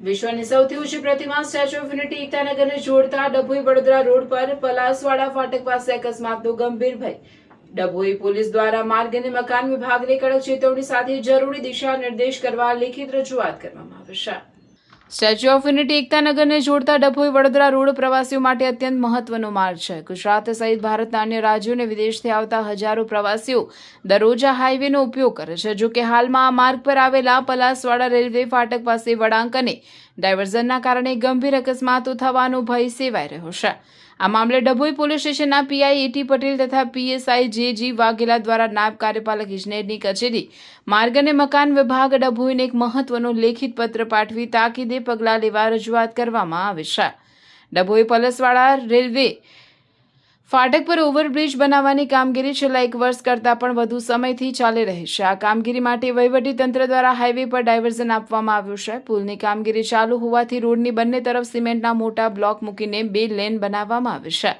વિશ્વની સૌથી ઊંચી પ્રતિમા સ્ટેચ્યુ ઓફ યુનિટી એકતાનગરને જોડતા ડભોઈ વડોદરા રોડ પર પલાસવાડા ફાટક પાસે અકસ્માતનો ગંભીર ભય. ડભોઈ પોલીસ દ્વારા માર્ગ અને મકાન વિભાગને કડક ચેતવણી સાથે જરૂરી દિશા નિર્દેશ કરવા લેખિત રજૂઆત કરવામાં આવી છે. સ્ટેચ્યુ ઓફ યુનિટી એકતાનગરને જોડતા ડભોઈ વડોદરા રોડ પ્રવાસીઓ માટે અત્યંત મહત્વનો માર્ગ છે. ગુજરાત સહિત ભારતના અન્ય રાજ્યો અને વિદેશથી આવતા હજારો પ્રવાસીઓ દરરોજ આ હાઈવેનો ઉપયોગ કરે છે. જો કે હાલમાં આ માર્ગ પર આવેલા પલાસવાડા રેલવે ફાટક પાસે વળાંક અને ડાયવર્ઝનના કારણે ગંભીર અકસ્માતો થવાનો ભય સેવાઈ રહ્યો છે. આ મામલે ડભોઈ પોલીસ સ્ટેશનના પીઆઈ એટી પટેલ તથા પીએસઆઈ જે.જી. વાઘેલા દ્વારા નાયબ કાર્યપાલક ઇજનેરની કચેરી માર્ગ અને મકાન વિભાગ ડભોઈને એક મહત્વનો લેખિત પત્ર પાઠવી તાકીદે પગલાં લેવા રજૂઆત કરવામાં આવી છે. ડભોઈ પલાસવાડા રેલવે ફાટક પર ઓવરબ્રિજ બનાવવાની કામગીરી છેલ્લા 1 વર્ષ કરતાં પણ વધુ સમયથી ચાલી રહી છે. આ કામગીરી માટે વહીવટી તંત્ર દ્વારા હાઈવે પર ડાયવર્ઝન આપવામાં આવ્યું છે. પુલની કામગીરી ચાલુ હોવાથી રોડની બંને તરફ સિમેન્ટના મોટા બ્લોક મૂકીને 2 લેન બનાવવામાં આવી છે.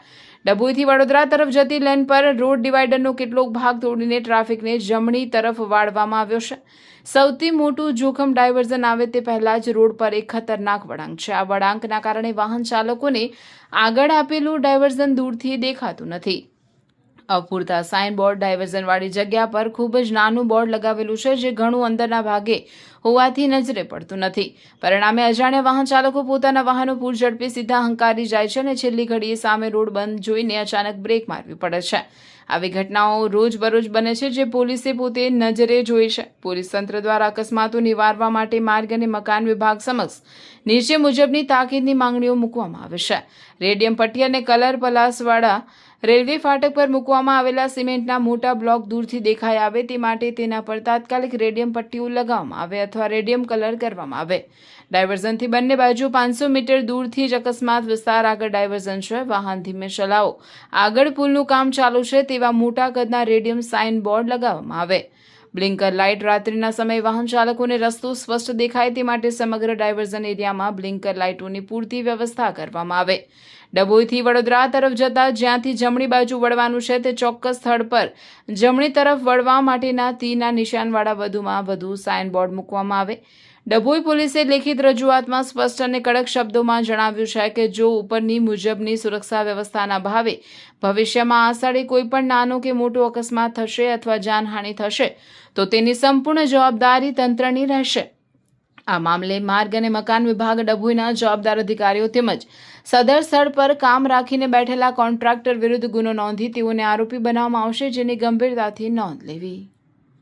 ડભોઈથી વડોદરા તરફ જતી લેન પર રોડ ડિવાઈડરનો કેટલોક ભાગ તોડીને ટ્રાફિકને જમણી તરફ વાળવામાં આવ્યો છે. સૌથી મોટું જોખમ ડાયવર્ઝન આવે તે પહેલા જ રોડ પર એક ખતરનાક વળાંક છે. આ વળાંકના કારણે વાહન ચાલકોને આગળ આપેલું ડાયવર્ઝન દૂરથી દેખાતું નથી. અપૂરતા સાઇન બોર્ડ ડાયવર્ઝનવાળી જગ્યા પર ખૂબ જ નાનું બોર્ડ લગાવેલું છે, જે ઘણું અંદરના ભાગે હોવાથી નજરે પડતું નથી. પરિણામે અજાણ્યા વાહન ચાલકો પોતાના વાહનો પૂરઝડપે સીધા હંકારી જાય છે અને છેલ્લી ઘડીએ સામે રોડ બંધ જોઈને અચાનક બ્રેક મારવી પડે છે. આવી ઘટનાઓ રોજબરોજ બને છે, જે પોલીસે પોતે નજરે જોઈ છે. પોલીસ તંત્ર દ્વારા અકસ્માતો નિવારવા માટે માર્ગ અને મકાન વિભાગ સમક્ષ નીચે મુજબની તાકીદની માંગણીઓ મૂકવામાં આવે છે. રેડિયમ પટ્ટી અને કલર પલાસવાડા રેલવે ફાટક પર મૂકવામાં આવેલા સિમેન્ટના મોટા બ્લોક દૂરથી દેખાઈ આવે તે માટે તેના પર તાત્કાલિક રેડિયમ પટ્ટીઓ લગાવવામાં આવે અથવા રેડિયમ કલર કરવામાં આવે. ડાયવર્ઝનથી બંને બાજુ 500 મીટર દૂરથી જ અકસ્માત વિસ્તાર આગળ ડાયવર્ઝન છે. વાહન ધીમે ચલાવો, આગળ પુલનું કામ ચાલુ છે તેવા મોટા કદના રેડિયમ સાઇન બોર્ડ લગાવવામાં આવે. બ્લિંકર લાઇટ રાત્રિના સમયે વાહન ચાલકોને રસ્તો સ્પષ્ટ દેખાય તે માટે સમગ્ર ડાયવર્ઝન એરિયામાં બ્લિંકર લાઇટોની પૂરતી વ્યવસ્થા કરવામાં આવે. ડભોઈથી વડોદરા તરફ જતા જ્યાંથી જમણી બાજુ વળવાનું છે તે ચોક્કસ સ્થળ પર જમણી તરફ વળવા માટેના તીરના નિશાનવાળા વધુમાં વધુ સાઇન બોર્ડ મૂકવામાં આવે. ડભોઈ પોલીસે લેખિત રજૂઆતમાં સ્પષ્ટ અને કડક શબ્દોમાં જણાવ્યું છે કે જો ઉપરની મુજબની સુરક્ષા વ્યવસ્થાના ભાવે ભવિષ્યમાં આ સ્થળે કોઈપણ નાનો કે મોટો અકસ્માત થશે અથવા જાનહાનિ થશે તો તેની સંપૂર્ણ જવાબદારી તંત્રની રહેશે. આ મામલે માર્ગ અને મકાન વિભાગ ડભોઈના જવાબદાર અધિકારીઓ તેમજ સદર સ્થળ પર કામ રાખીને બેઠેલા કોન્ટ્રાક્ટર વિરુદ્ધ ગુનો નોંધી તેઓને આરોપી બનાવવામાં આવશે, જેની ગંભીરતાથી નોંધ લેવી.